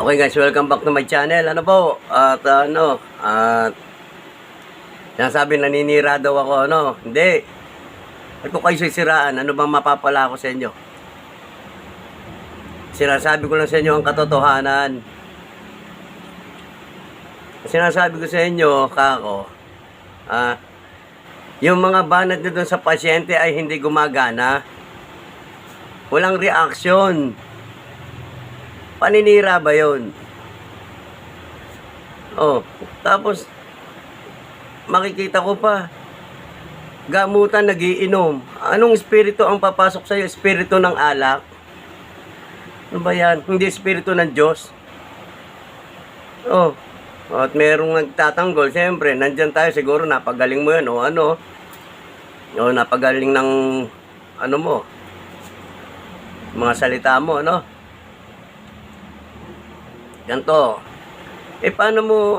Okay guys, welcome back to my channel. Ano po? Sinasabi naninira daw ako, Hindi. Ba't ko kayo sisiraan? Ano bang mapapala ko sa inyo? Sinasabi ko lang sa inyo ang katotohanan. Sinasabi ko sa inyo, yung mga banat nyo dun sa pasyente ay hindi gumagana. Walang reaction. Paninira ba yun? Tapos makikita ko pa gamutan nagiinom. Anong espiritu ang papasok sa'yo? Espiritu ng alak? Ano ba yan? Hindi espiritu ng Diyos? At merong nagtatanggol. Siyempre, nandyan tayo. Siguro napagaling mo yan napagaling ng mo, mga salita mo, ganito. Paano mo,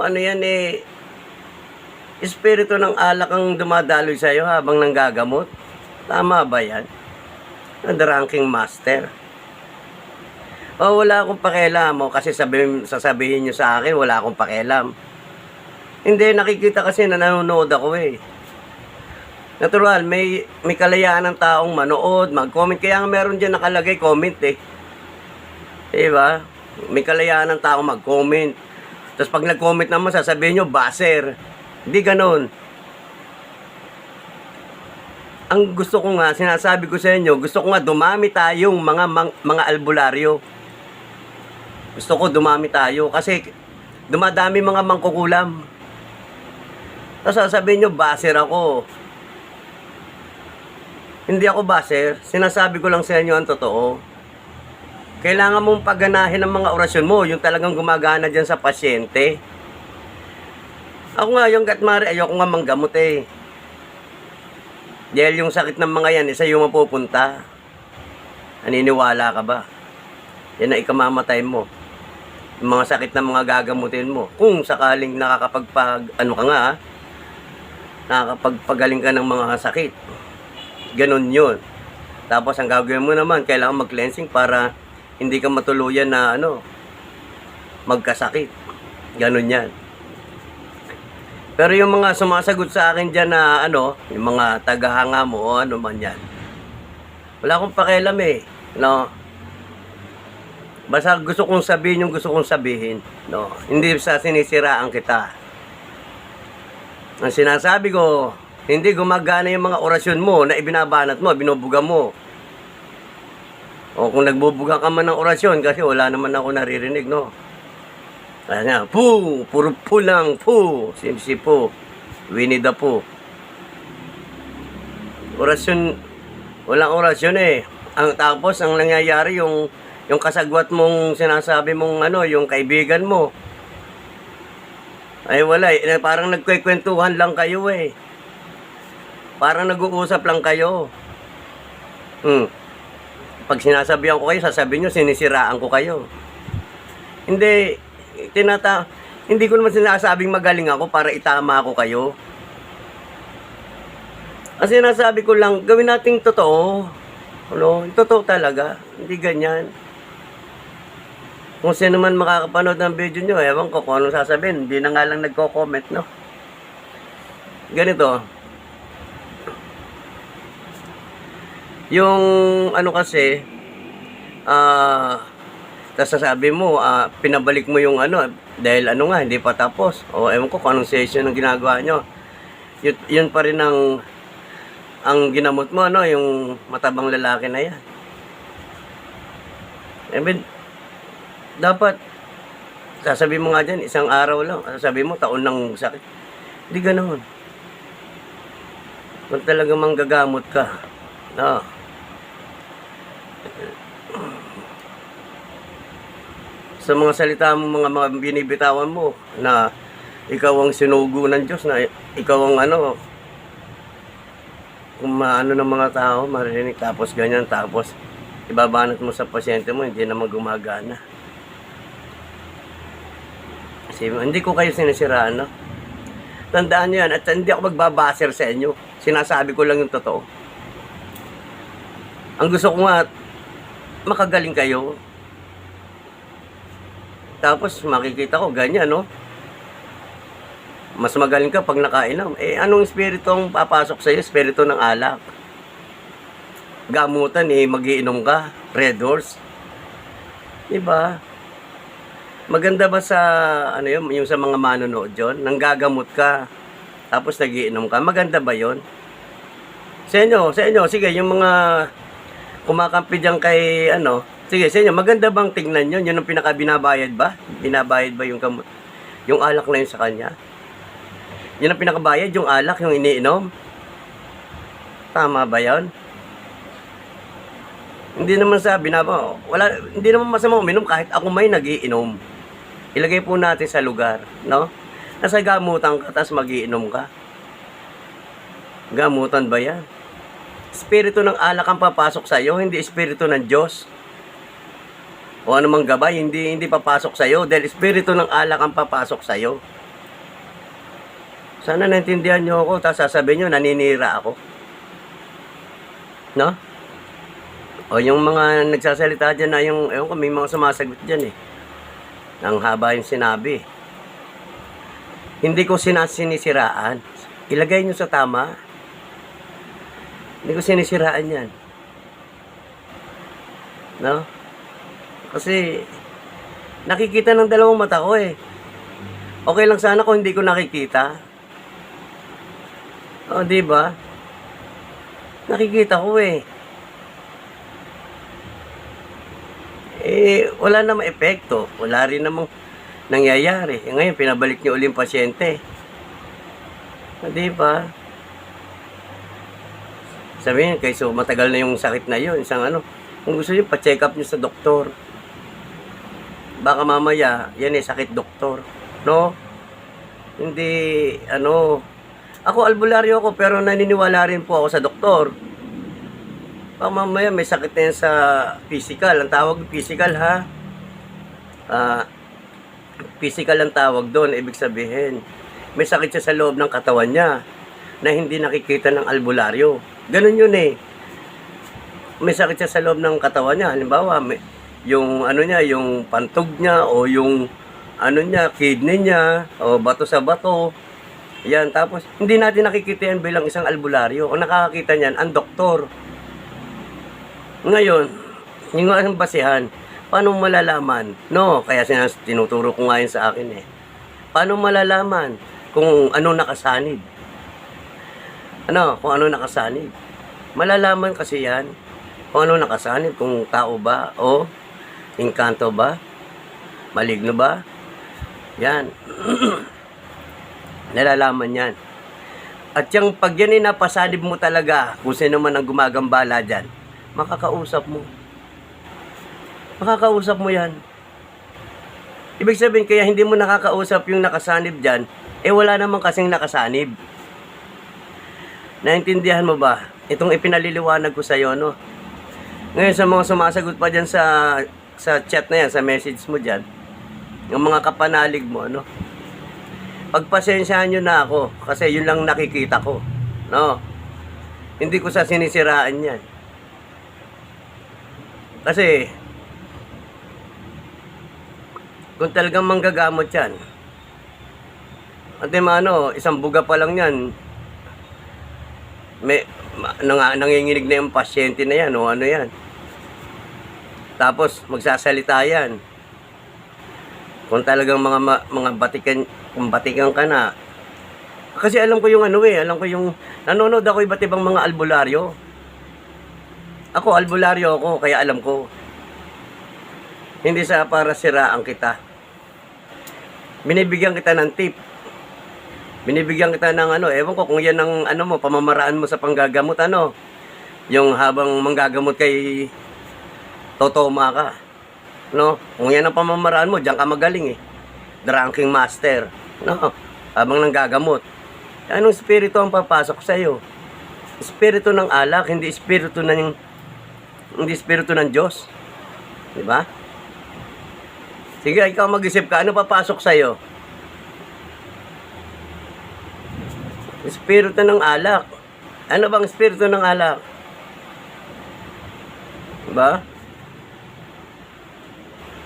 espiritu ng alak ang dumadaloy sa iyo habang nanggagamot? Tama ba yan? Ang ranking master. Wala akong pakialam. Kasi sasabihin nyo sa akin, wala akong pakialam. Hindi, nakikita kasi na nanonood ako Natural, may kalayaan ng taong manood, mag-comment. Kaya nga meron dyan nakalagay comment Diba? May kalayaan ng tao mag-comment. Tapos pag nag-comment naman, sasabihin nyo, baser. Hindi ganon. Ang gusto ko nga, sinasabi ko sa inyo, gusto ko nga dumami tayong mga albularyo. Gusto ko dumami tayo kasi dumadami mga mangkukulam. Tapos sasabihin nyo, baser ako. Hindi ako baser. Sinasabi ko lang sa inyo ang totoo. Kailangan mong pagganahin ang mga orasyon mo, yung talagang gumagana dyan sa pasyente. Ako nga, yung gatmari, ayoko nga manggamot Dahil yung sakit ng mga yan, isa yung mapupunta. Naniniwala ka ba? Yan na ikamamatay mo. Yung mga sakit ng mga gagamutin mo. Kung sakaling nakakapagpagaling ka ng mga sakit. Ganon yun. Tapos ang gagawin mo naman, kailangan mag-cleansing para hindi ka matuluyan na magkasakit. Ganon yan. Pero yung mga sumasagot sa akin dyan na yung mga tagahanga mo o ano man yan, wala akong pakialam Basta gusto kong sabihin yung gusto kong sabihin. Hindi sa sinisiraan kita. Ang sinasabi ko, hindi gumagana yung mga orasyon mo na ibinabanat mo, binubuga mo. O kung nagbubuga ka man ng orasyon, kasi wala naman ako naririnig, Kaya nga, puro po lang, simsi po, Winnie the Pooh. Orasyon, walang orasyon Tapos, ang nangyayari, yung kasagwat mong sinasabi mong yung kaibigan mo, ay wala parang nagkwekwentuhan lang kayo Parang nag-uusap lang kayo. Pag sinasabihan ko kayo, sasabihin nyo, sinisiraan ko kayo. Hindi ko naman sinasabing magaling ako para itama ako kayo. Ang sinasabi ko lang, gawin nating totoo. Totoo talaga. Hindi ganyan. Kung sino man makakapanood ng video nyo, ewan ko kung anong sasabihin. Hindi na nga lang nagko-comment, Ganito. Yung kasi, tapos sasabi mo, pinabalik mo yung dahil hindi pa tapos. Ewan ko kung anong session ang ginagawa nyo. Yun pa rin ang ginamot mo, yung matabang lalaki na yan. Dapat, sasabi mo nga dyan, isang araw lang. Sasabi mo, taon ng sakit. Hindi ganoon. Kung talagang manggagamot ka, sa mga salita mo, mga binibitawan mo na ikaw ang sinugo ng Diyos, na ikaw ang kung ng mga tao marinig, tapos ganyan, tapos ibabanat mo sa pasyente mo, hindi naman gumagana. Kasi hindi ko kayo sinisiraan, Tandaan nyo yan, at hindi ako magbabaser sa inyo. Sinasabi ko lang yung totoo. Ang gusto ko nga, makagaling kayo. Tapos makikita ko ganyan, no? Mas magaling ka pag nakainom. Eh, anong espiritu ang papasok sa'yo? Espiritu ng alak. Gamutan, eh, magiinom ka. Red Horse. Diba? Maganda ba sa, ano yun, yung sa mga manonood yun? Nanggagamot ka, tapos nagiinom ka. Maganda ba yun? Sa inyo, sige, yung mga kumakampi dyan kay, ano, sige, sa inyo, maganda bang tingnan yun? Yun ang pinaka-binabayad ba? Binabayad ba yung gamot? Yung alak na yun sa kanya? Yun ang pinakabayad, yung alak, yung iniinom? Tama ba yun? Hindi naman sabi na ba, hindi naman masama uminom kahit ako may nagiinom. Ilagay po natin sa lugar, no? Nasa gamutan ka, tapos magiinom ka. Gamutan ba yan? Espiritu ng alak ang papasok sa iyo, hindi espiritu ng Diyos. O anumang gabay, hindi papasok sa iyo dahil espiritu ng alak ang papasok sa iyo. Sana naintindihan niyo ako, tapos sasabihin niyo naninira ako. No? O yung mga nagsasalita dyan na yung, ewan ko, may mga sumasagot dyan eh. Nang haba yung sinabi. Hindi ko sinisiraan. Ilagay nyo sa tama. Hindi ko sinisiraan yan. No? Kasi, nakikita ng dalawang mata ko eh. Okay lang sana kung hindi ko nakikita. O, diba? Nakikita ko eh. Eh, wala namang epekto. Wala rin namang nangyayari. Eh, ngayon, pinabalik niyo ulit yung pasyente. Di ba? Sabihin, kaysa matagal na yung sakit na yun, isang ano, kung gusto niyo, pa-check up niyo sa doktor. Baka mamaya, yan eh, sakit doktor. No? Hindi, ano, ako albularyo ako, pero naniniwala rin po ako sa doktor. Baka mamaya may sakit na yan sa physical. Ang tawag physical ha. Physical ang tawag doon. Ibig sabihin, may sakit siya sa loob ng katawan niya na hindi nakikita ng albularyo. Ganun yun eh. May sakit siya sa loob ng katawan niya. Halimbawa, yung ano niya, yung pantog niya o yung ano niya, kidney niya o bato sa bato. Yan, tapos hindi natin nakikita yan bilang isang albularyo. Ang nakakakita niyan, ang doktor. Ngayon, yung ang basihan, paano malalaman? No, kaya tinuturo ko nga yun sa akin eh. Paano malalaman kung ano nakasanib? Ano, kung ano nakasanib? Malalaman kasi yan kung ano nakasanib, kung tao ba o engkanto ba? Maligno ba? Yan. Nalalaman yan. At yung pag yan ay napasanib mo talaga, kung sino man ang gumagambala dyan, makakausap mo. Makakausap mo yan. Ibig sabihin, kaya hindi mo nakakausap yung nakasanib dyan, eh wala naman kasing nakasanib. Naintindihan mo ba? Itong ipinaliliwanag ko sa'yo, no? Ngayon, sa mga sumasagot pa dyan sa chat na yan, sa message mo dyan, yung mga kapanalig mo, no? Pagpasensyahan nyo na ako, kasi yun lang nakikita ko, no? Hindi ko sa sinisiraan yan. Kasi, kung talagang manggagamot yan, at isang buga pa lang yan, nanginginig na yung pasyente na yan, o ano yan. Tapos, magsasalita yan. Kung talagang mga batikan ka na. Kasi alam ko yung nanonood ako iba't ibang mga albularyo. Ako, albularyo ako, kaya alam ko. Hindi sa para siraan kita. Binibigyan kita ng tip. Binibigyan kita ng ewan ko kung yan ang pamamaraan mo sa panggagamot, yung habang manggagamot kay totoma ka. No? Kung yan ang pamamaraan mo, diyan ka magaling eh. Drinking master. No? Habang nanggagamot. Anong espiritu ang papasok sa iyo? Espiritu ng alak, hindi espiritu ng Diyos. Di ba? Sige, ikaw mag-isip ka, ano papasok sa iyo? Espiritu ng alak. Ano bang espiritu ng alak? Diba?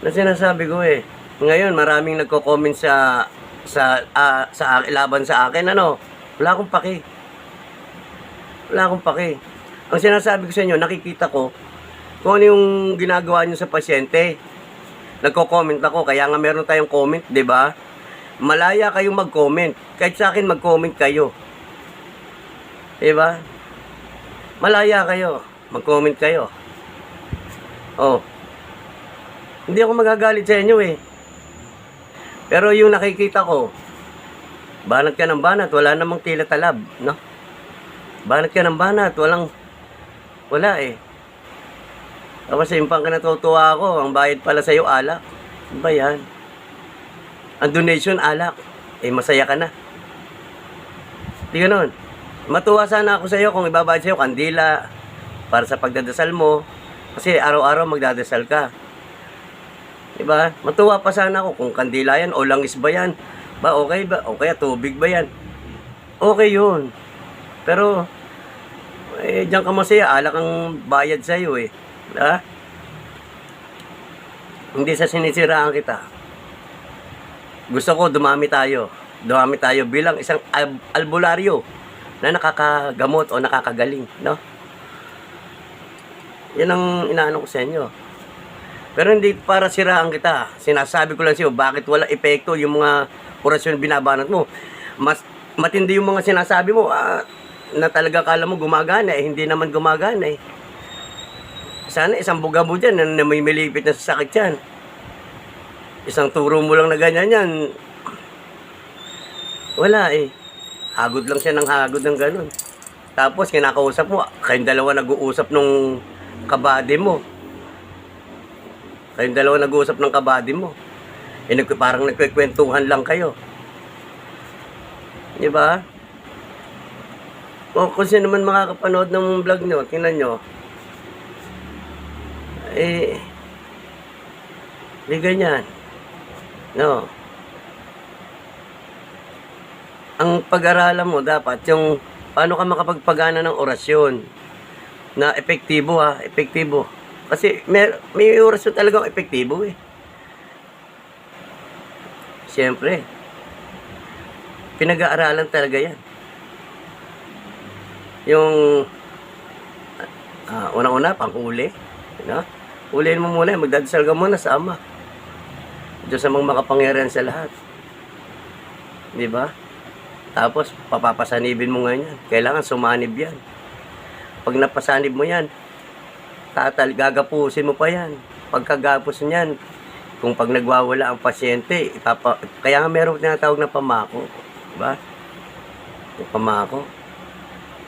Na sinasabi ko eh. Ngayon, maraming nagko-comment sa laban sa akin, ano? Wala akong paki. Wala akong paki. Ang sinasabi ko sa inyo, nakikita ko kung ano yung ginagawa niyo sa pasyente. Nagko-comment ako, kaya nga meron tayong comment, 'di ba? Malaya kayong mag-comment. Kahit sa akin mag-comment kayo. 'Di ba? Malaya kayo, mag-comment kayo. Oh. Hindi ako magagalit sa inyo eh. Pero yung nakikita ko, banat ka ng banat, wala namang tila talab, no? Banat ka ng banat, wala eh. Tapos yung pang natutuwa ako, ang bayad pala sa'yo, alak. Ano ba yan? Ang donation, alak. Eh, masaya ka na. Di ganon. Matuwa sana ako sa'yo kung ibabayad sa'yo kandila para sa pagdadasal mo. Kasi araw-araw magdadasal ka. Diba? Matuwa pa sana ako kung kandila yan o langis ba yan. Ba, okay ba? O kaya tubig ba yan? Okay yun. Pero, diyan ka masaya, alak ang bayad sa'yo eh. Ha? Hindi sa sinisiraan kita. Gusto ko dumami tayo. Dumami tayo bilang isang albularyo na nakakagamot o nakakagaling, no? Yan ang inaano ko sa inyo. Pero hindi para siraan kita. Sinasabi ko lang sa'yo, bakit wala epekto yung mga orasyon binabanat mo. Mas matindi yung mga sinasabi mo, na talaga kala mo gumagana eh. Hindi naman gumagana eh. Sana isang bugabo dyan na may milipit na sakit yan. Isang turo mo lang na ganyan yan. Wala eh. Hagod lang siya ng hagod ng ganun. Tapos kinakausap mo, kayong dalawa nag-uusap nung kabady mo. Kayong dalawa nag-uusap ng kabady mo. Eh, parang nagkikwentuhan lang kayo. Di ba? O kung sino naman makakapanood ng vlog nyo, tingnan nyo. Eh, di ganyan. No. Ang pag-aralan mo dapat yung paano ka makapagpagana ng orasyon na epektibo epektibo. Kasi may orasyon talagang epektibo eh. Siyempre, pinag-aaralan talaga yan. Yung unang-una, pang-uli. No? Ulihin mo muna, magdadasal ka muna sa Ama. Diyos amang makapangyarihan sa lahat. Di ba? Tapos, papapasanibin mo ngayon yan. Kailangan sumanib yan. Pag napasanib mo yan, gagapusin mo pa yan. Pagkagapos niyan, kung pag nagwawala ang pasyente, kaya nga meron tinatawag na pamako. Diba? Yung pamako.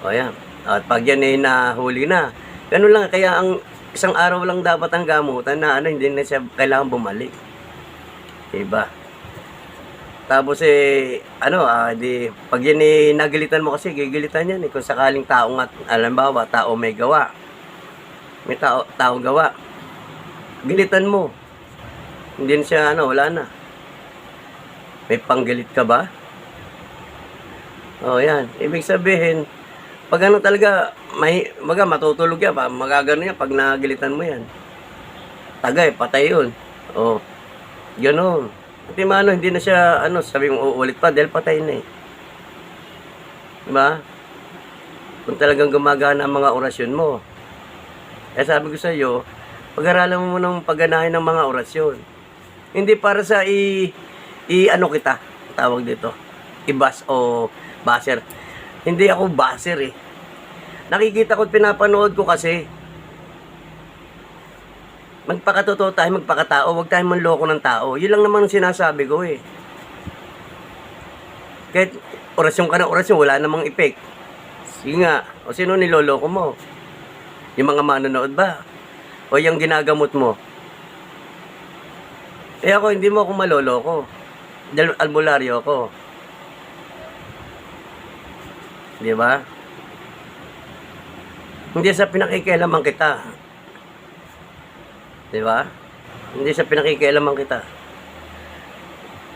O yan. At pag yan ay nahuli na, ganun lang. Kaya ang isang araw lang dapat ang gamutan na hindi na siya kailangan bumalik. Diba? Tapos pag yan nagilitan mo kasi, gigilitan yan kung sakaling taong alambawa, tao may gawa. May tao gawa. Gilitan mo. Hindi na siya, wala na. May panggilit ka ba? O yan. Ibig sabihin, pag talaga, matutulog yan, magagano yan pag nagilitan mo yan. Tagay, patay yun. O, gano'n. Pati hindi na siya, sabi mo, uulit pa, dahil patay na eh. Diba? Kung talagang gumagana ang mga orasyon mo. Sabi ko sa iyo, pag-aralan mo ng pagganahin ng mga orasyon. Hindi para sa kita, tawag dito, i-bas o baser. Hindi ako baser eh. Nakikita ko at pinapanood ko kasi. Magpakatotoo tayo, magpakatao, huwag tayong manloko ng tao. Yun lang naman ang sinasabi ko eh. Kahit orasyon ka na orasyon, wala namang effect. Sige nga, o sino niloloko mo? Yung mga manonood ba? O yung ginagamot mo? Ako, hindi mo ako maloloko. Dahil albularyo ako. Di ba? Hindi sa pinakikialaman kita. Di ba? Hindi sa pinakikialaman kita.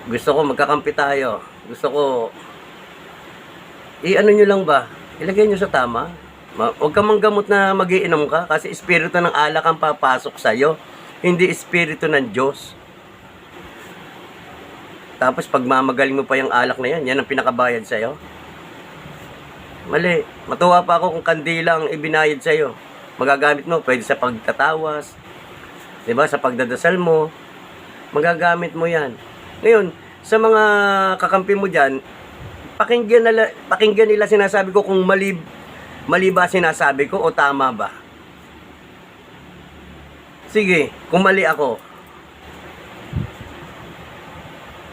Gusto ko magkakampi tayo. Gusto ko nyo lang ba? Ilagay nyo sa tama. Huwag ka manggamot na magiinom ka kasi espiritu ng alak ang papasok sa'yo. Hindi espiritu ng Diyos. Tapos pagmamagaling mo pa yung alak na yan, yan ang pinakabayad sa'yo. Mali. Matuwa pa ako kung kandilang ibinayad sa'yo. Magagamit mo, pwede sa pagtatawas, diba? Sa pagdadasal mo, magagamit mo yan. Ngayon, sa mga kakampi mo dyan, pakinggan nila sinasabi ko kung mali ba sinasabi ko o tama ba. Sige, kung mali ako,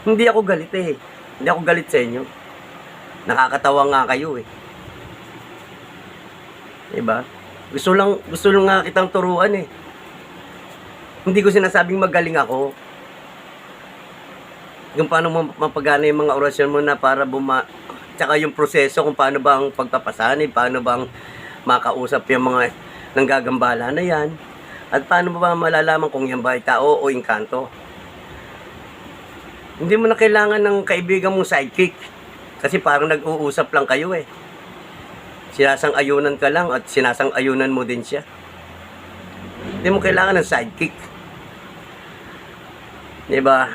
hindi ako galit eh. Hindi ako galit sa inyo. Nakakatawa nga kayo eh. Diba? Gusto lang nga kitang turuan eh. Hindi ko sinasabing magaling ako. Yung paano mapagana yung mga orasyon mo na para tsaka yung proseso kung paano ba ang pagpapasanib, paano bang makausap yung mga nanggagambala na yan, at paano ba malalaman kung yan ba ay tao o engkanto. Hindi mo na kailangan ng kaibigan mong sidekick. Kasi parang nag-uusap lang kayo eh. Sinasang-ayunan ka lang at sinasang-ayunan mo din siya. Hindi mo kailangan ng sidekick. Diba?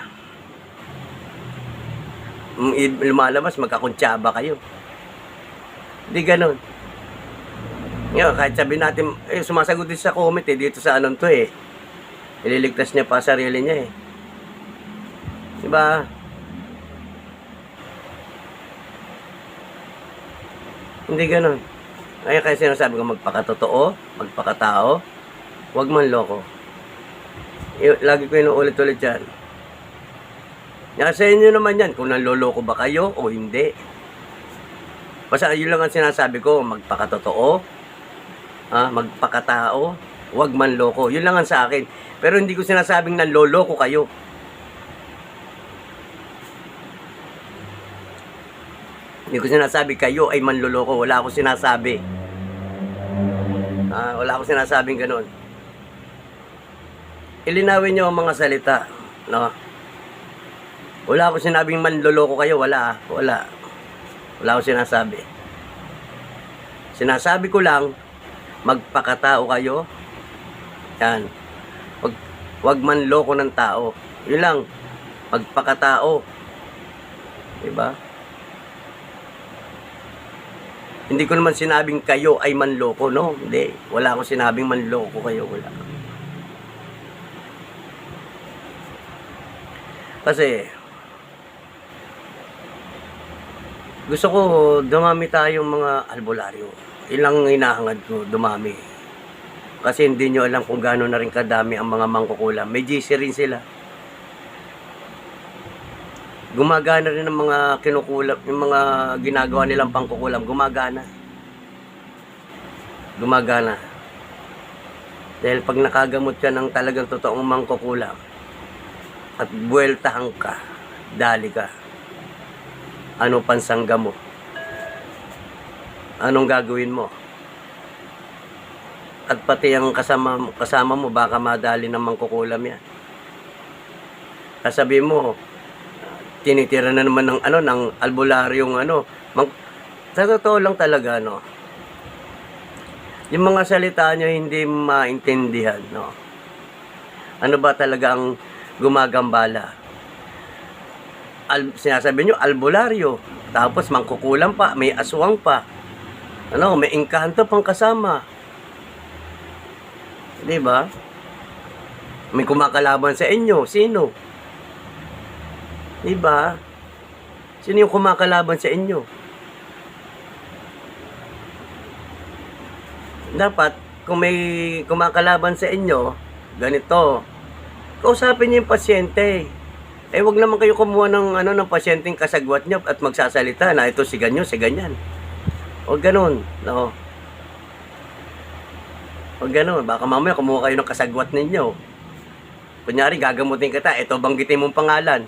Lumalabas, magkakuntsaba kayo. Hindi ganon. Ngayon, kahit sabihin natin, sumasagot din sa comment eh, dito sa anong to eh. Ililigtas niya pa sarili niya eh. Diba? Hindi ganon. Kaya sinasabi ko, magpakatotoo, magpakatao, huwag man loko. Lagi ko inuulit-ulit yan. Nasa inyo naman yan, kung nanloloko ba kayo o hindi. Basta yun lang ang sinasabi ko, magpakatotoo, magpakatao, huwag man loko. Yun lang ang sa akin. Pero hindi ko sinasabing nanloloko kayo. Hindi ko sinasabi kayo ay manloloko. Wala akong sinasabi. Wala akong sinasabing ganun. Ilinawin nyo ang mga salita. No? Wala akong sinabing manloloko kayo. Wala. Wala akong sinasabi. Sinasabi ko lang, magpakatao kayo. Yan. Wag manloko ng tao. Yun lang. Magpakatao. Diba? Hindi ko naman sinabing kayo ay manloko, no? Hindi. Wala akong sinabing manloko kayo. Wala. Kasi, gusto ko dumami tayong mga albularyo. Ilang hinahangad ko, dumami. Kasi hindi nyo alam kung gaano na rin kadami ang mga mangkukulam. May GC rin sila. Gumagana rin ang mga kinukulam, yung mga ginagawa nilang pangkukulam, gumagana. Dahil pag nakagamot ka ng talagang totoong mangkukulam, at buweltahan ka, dali ka, ano pansangga mo? Anong gagawin mo? At pati ang kasama mo, baka madali ng mangkukulam yan. Sasabihin mo, tinitira na naman ng albularyong sa totoo lang talaga, no. Yung mga salita nyo hindi maintindihan, no. Ano ba talaga ang gumagambala? Sinasabi nyo, albularyo, tapos mangkukulam pa, may aswang pa, may engkanto pang kasama. Diba? May kumakalaban sa inyo, sino? Diba? Sino yung kumakalaban sa inyo? Dapat, kung may kumakalaban sa inyo, ganito, kausapin niyo yung pasyente. Wag naman kayo kumuha ng pasyenteng kasagwat niyo at magsasalita na ito si ganyan, si ganyan. Wag ganun, no? Wag ganun, baka mamaya kumuha kayo ng kasagwat ninyo. Kunyari, gagamutin kita, ito banggitin mong pangalan.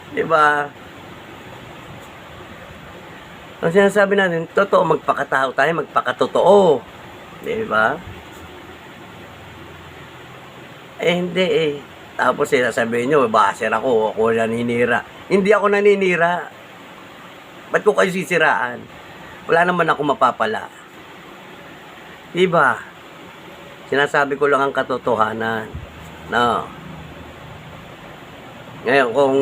Diba? Ang sinasabi natin, totoo, magpakatao tayo, magpakatotoo. Diba? Hindi eh. Tapos sasabihin nyo, baser ako naninira. Hindi ako naninira. Ba't ko kayo sisiraan? Wala naman ako mapapala. Diba? Sinasabi ko lang ang katotohanan. No. Ngayon, kung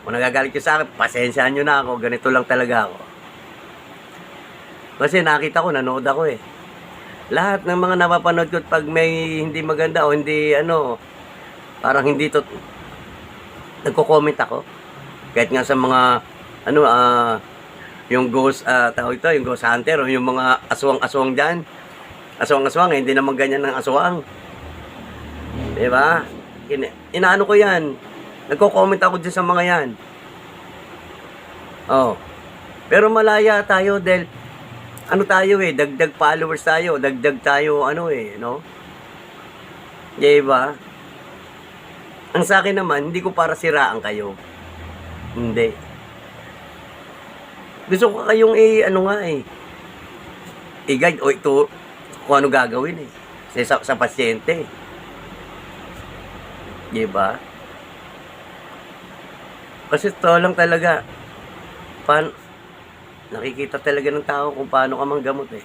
Kung nagagalit kayo sa akin, pasensyahan nyo na ako. Ganito lang talaga ako. Kasi nakita ko, nanood ako eh. Lahat ng mga napapanood ko pag may hindi maganda o hindi parang hindi to, nagko-comment ako. Kahit nga sa mga yung ghost tawag ito, yung ghost hunter o yung mga aswang-aswang diyan. Aswang-aswang hindi naman ganyan ng aswang. 'Di ba? Inaano ko 'yan. Nagko-comment ako diyan sa mga 'yan. Oh. Pero malaya tayo dahil tayo eh, dagdag followers tayo, dagdag tayo no? 'Di ba? Ang sa akin naman, hindi ko para siraan kayo. Hindi. Gusto ko kayong i-guide o ito kung ano gagawin eh. Sa pasyente. 'Di ba? Kasi to lang talaga. Nakikita talaga ng tao kung paano ka manggamot eh.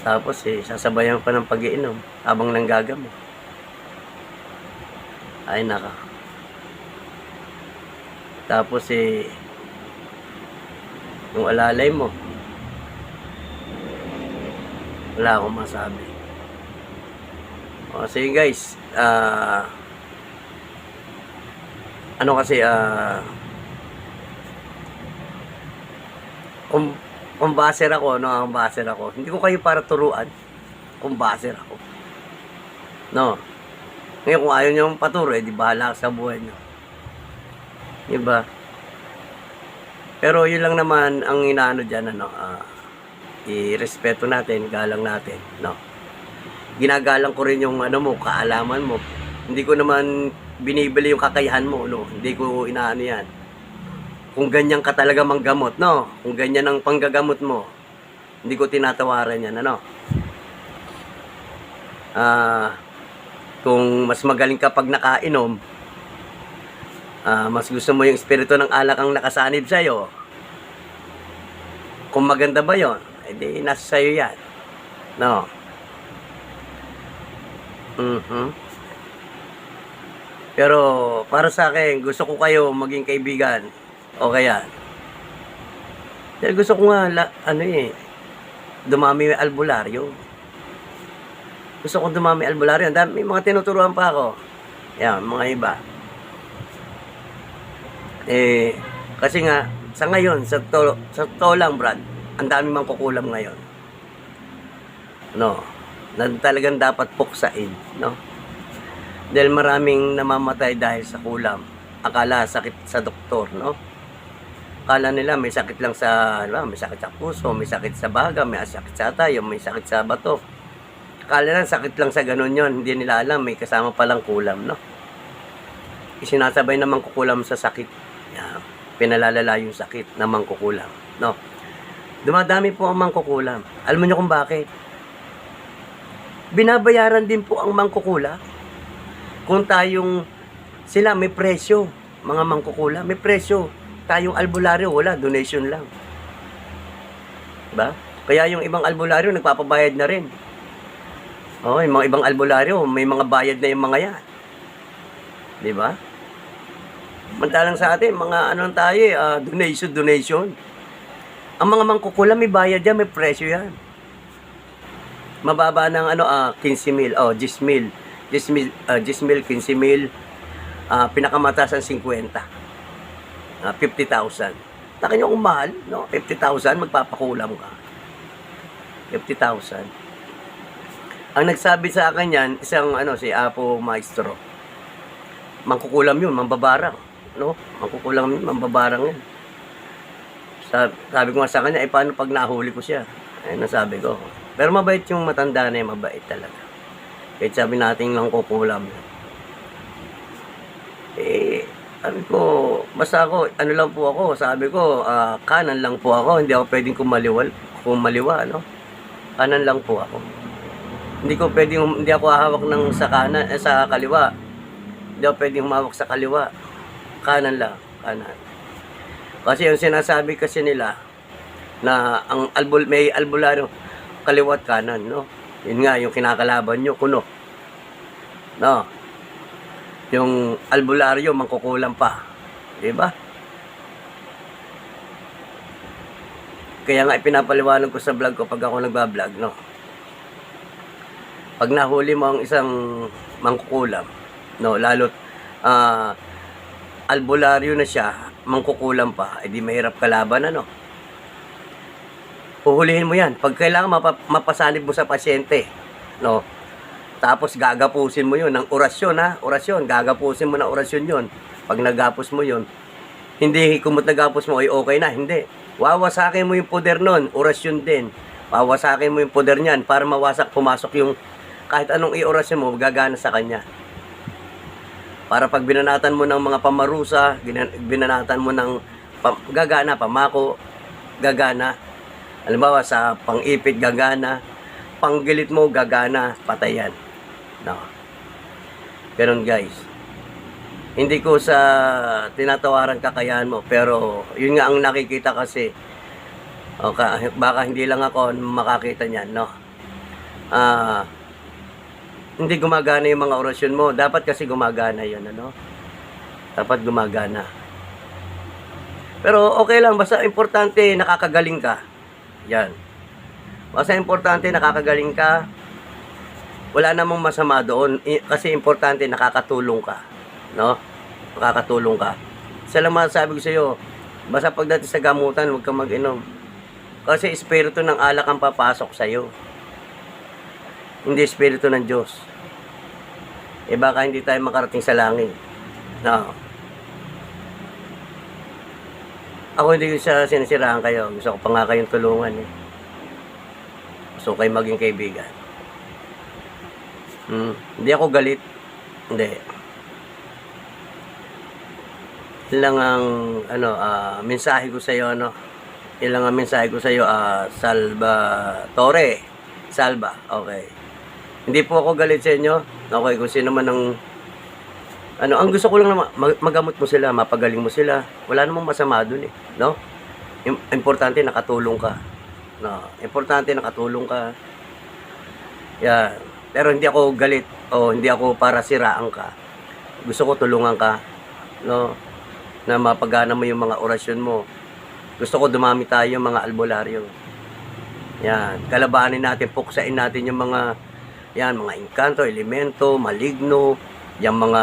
Tapos sasabayan pa ng pag-iinom habang nanggagamot. Ay naka. Tapos yung alalay mo, wala akong masabi. O sige guys, kung baser ako, ang baser ako. Hindi ko kayo para turuan. Kung baser ako. No. Ngayon kung ayaw nyo paturo, di bahala sa buhay nyo. Diba? Pero yun lang naman ang inaano dyan, i-respeto natin, galang natin, no? Ginagalang ko rin yung kaalaman mo. Hindi ko naman binibili yung kakayahan mo, no? Hindi ko inaano yan. Kung ganyan ka talaga manggamot, no? Kung ganyan ang panggagamot mo, hindi ko tinatawaran yan, kung mas magaling ka pag nakainom, mas gusto mo yung espiritu ng alak ang nakasanib sa'yo, kung maganda ba yon, edi nasa sa'yo yan, no? Pero para sa akin, gusto ko kayo maging kaibigan. O kaya, dahil gusto ko nga dumami yung albularyo. Gusto ko dumami albularyo. May mga tinuturuan pa ako. Yan, mga iba. Kasi nga, sa ngayon, sa to lang, Brad, ang dami mang kukulam ngayon. No? Na talagang dapat puksain, no? Dahil maraming namamatay dahil sa kulam. Akala sakit sa doktor, no? Akala nila may sakit lang may sakit sa puso, may sakit sa baga, may sakit sa tayo, may sakit sa bato. Akala lang sakit lang sa ganun yon, hindi nila alam may kasama palang kulam, no? Isinasabay na mangkukulam sa sakit. Pinalalala yung sakit na mangkukulam, no? Dumadami po ang mangkukulam. Alam niyo kung bakit? Binabayaran din po ang mangkukulam. Kung sila may presyo, mga mangkukulam, may presyo. Tayong albularyo, wala, donation lang. Diba? Kaya yung ibang albularyo, nagpapabayad na rin. Yung mga ibang albularyo, may mga bayad na yung mga yan. Diba? Mantalang sa atin, mga donation. Ang mga mangkukulam, may bayad yan, may presyo yan. Mababa ng 15,000, 10,000, 15,000, pinakamataas ang 50. 50,000. Taka nyo kung mahal, no? 50,000, magpapakulam ka. 50,000. Ang nagsabi sa akin yan, isang si Apo Maestro. Mangkukulam yun, mambabarang, no? Mangkukulam yun, mambabarang yun. Sabi ko nga sa kanya, paano pag nahuli ko siya? Ayun ang sabi ko. Pero mabait yung matanda na yun, mabait talaga. Kahit sabi natin lang kukulam. Sabi ko, basta ako, lang po ako, sabi ko, kanan lang po ako, hindi ako pwedeng kumaliwa, no? Kanan lang po ako. Hindi ako hahawak ng sa kaliwa. Hindi ako pwedeng humawak sa kaliwa. Kanan lang, kanan. Kasi yung sinasabi kasi nila, na may albularyo, kaliwat kanan, no? Yun nga, yung kinakalaban nyo, kuno. No? Yung albularyo, mangkukulam pa. Diba? Kaya nga ipinapaliwanag ko sa vlog ko pag ako nagbablog, no? Pag nahuli mo ang isang mangkukulam, no, lalo't albularyo na siya, mangkukulam pa, edi mahirap kalaban, ano? Huhulihin mo yan. Pag kailangan mapasanib mo sa pasyente, no? Tapos gagapusin mo yun ng orasyon, ha? Orasyon, gagapusin mo ng orasyon yun. Pag nagapos mo yun, hindi kumot nagapos mo, ay okay na, hindi. Wawasakin mo yung poder nun, orasyon din. Wawasakin mo yung poder niyan para mawasak, pumasok yung kahit anong i-orasyon mo, gagana sa kanya. Para pag binanatan mo ng mga pamarusa, binanatan mo ng gagana, pamako, gagana. Halimbawa sa pang-ipit, gagana. Panggilit mo, gagana, patayan. No. Ganun guys. Hindi ko sa tinatawaran kakayahan mo, pero yun nga ang nakikita kasi. Okay, baka hindi lang ako makakita niyan, no? Hindi gumagana yung mga orasyon mo. Dapat kasi gumagana yun, ano? Dapat gumagana. Pero okay lang, basta importante nakakagaling ka. Yan. Basta importante nakakagaling ka. Wala namang masama doon. Kasi importante nakakatulong ka. No? Nakakatulong ka. Isa lang masasabi ko sa iyo, basta pagdating sa gamutan, huwag kang mag-inom. Kasi espiritu ng alak ang papasok sa iyo. Hindi espiritu ng Diyos. Eh baka hindi tayo makarating sa langit. No. Ako hindi ko siya sinisiraan kayo. Gusto ko pa nga kayong tulungan. Eh. Gusto ko kayo maging kaibigan. Hindi ako galit. Hindi. Ilang ang mensahe ko sa iyo, ano? Ilang ang mensahe ko sa iyo, Salvatore. Salva. Okay. Hindi po ako galit sa inyo. Okay, kung sino man ang ang gusto ko lang na magamot mo sila, mapagaling mo sila. Wala namang masama doon eh, no? Importante nakatulong ka. No, importante nakatulong ka. Yan. Pero hindi ako galit o hindi ako para siraan ka. Gusto ko tulungan ka, no? Na mapagana mo yung mga orasyon mo. Gusto ko dumami tayo mga albularyo. Yan, kalabanin natin, puksain natin yung mga mga engkanto, elemento, maligno, yung mga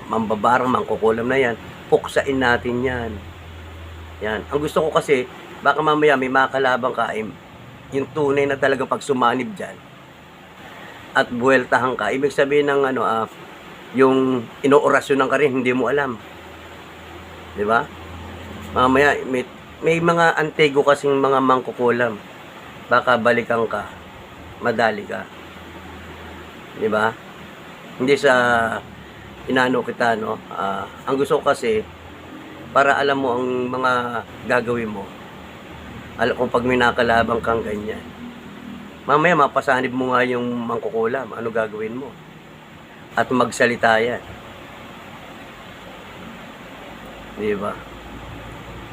mambabarang, mangkukulam na yan, puksain natin yan. Yan. Ang gusto ko kasi, baka mamaya may makalabang ka, yung tunay na talagang pagsumanib dyan, at buweltahan ka, ibig sabihin ng yung inoorasyonan ka rin, hindi mo alam. Di ba? Mamaya, may mga antego kasing mga mangkukulam. Baka balikan ka, madali ka. Di ba? Hindi sa inano kita, no? Ang gusto ko kasi, para alam mo ang mga gagawin mo. Alam kung pag may nakalabang kang ganyan. Mamaya mapasanib mo nga yung mangkukulam. Ano gagawin mo? At magsalita yan. Di ba?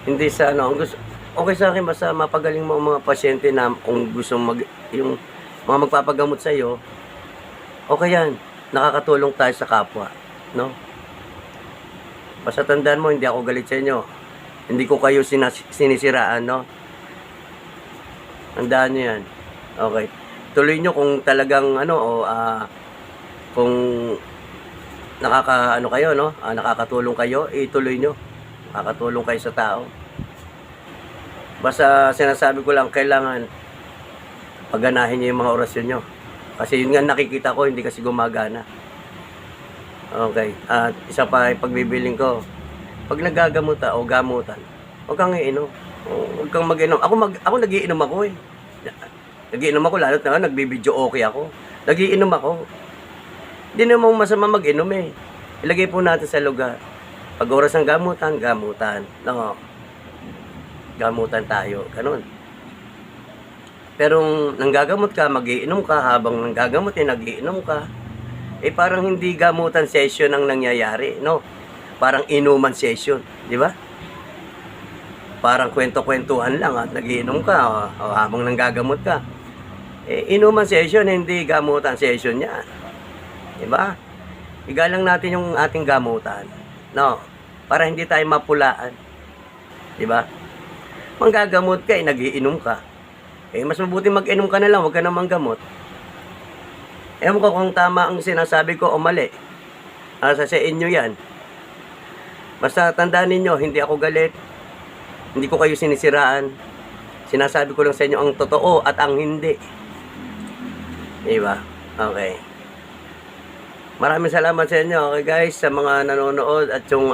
Hindi sa ang gusto, okay sa akin basta mapagaling mo ang mga pasyente na kung gusto yung mga magpapagamot sa iyo, okay yan. Nakakatulong tayo sa kapwa, no? Basta tandaan mo, hindi ako galit sa inyo. Hindi ko kayo sinisiraan, no? Tandaan nyo yan. Okay. Tuloy nyo kung talagang kung kayo, no? Nakakatulong kayo, ituloy nyo. Nakakatulong kayo sa tao. Basta sinasabi ko lang, kailangan pagganahin nyo yung mga orasyon nyo. Kasi yun nga nakikita ko, hindi kasi gumagana. Okay. At isa pa ay pagbibiling ko. Pag nagagamutan o gamutan, huwag kang iinom. Huwag kang mag-inom. Ako nagiinom ako eh. Nagiinom ako, lalo't na nagbibidyo okay ako. Nagiinom ako. Hindi naman masama mag-inom eh. Ilagay po natin sa lugar. Pag oras ng gamutan. No. Gamutan tayo. Ganun. Pero nanggagamot ka, mag-iinom ka, habang nanggagamot nag-iinom ka, parang hindi gamutan session ang nangyayari, no? Parang inuman session, di ba? Parang kwento-kwentuhan lang at nag-iinom ka habang nanggagamot ka. Inuman session, hindi gamutan session yan. Di ba? igalang natin yung ating gamutan. No? Para hindi tayo mapulaan. Di ba? Manggagamot ka, nagiinom ka. Mas mabuti mag-inom ka na lang, huwag ka na manggamot. Ewan ko kung tama ang sinasabi ko o mali. Sa inyo yan. Basta tandaan ninyo, hindi ako galit. Hindi ko kayo sinisiraan. Sinasabi ko lang sa inyo ang totoo at ang hindi. Diba? Okay. Maraming salamat sa inyo, okay guys, sa mga nanonood at yung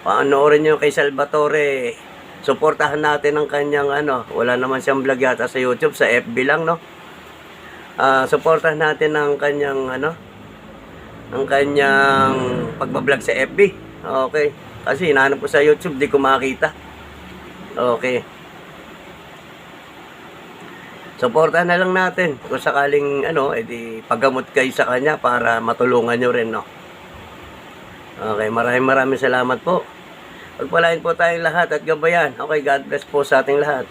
panoorin nyo kay Salvatore. Suportahan natin ang kanyang wala naman siyang vlog yata sa YouTube, sa FB lang, no? Suportahan natin ang kanyang ang kanyang pagbablog sa FB. Okay. Kasi hinahanap ko sa YouTube, di ko makita. Okay. Suportahan na lang natin. Kung sakaling edi paggamot kayo sa kanya para matulungan nyo rin, no? Okay, maraming salamat po. Pagpalain po tayong lahat at gabayan. Okay, God bless po sa ating lahat.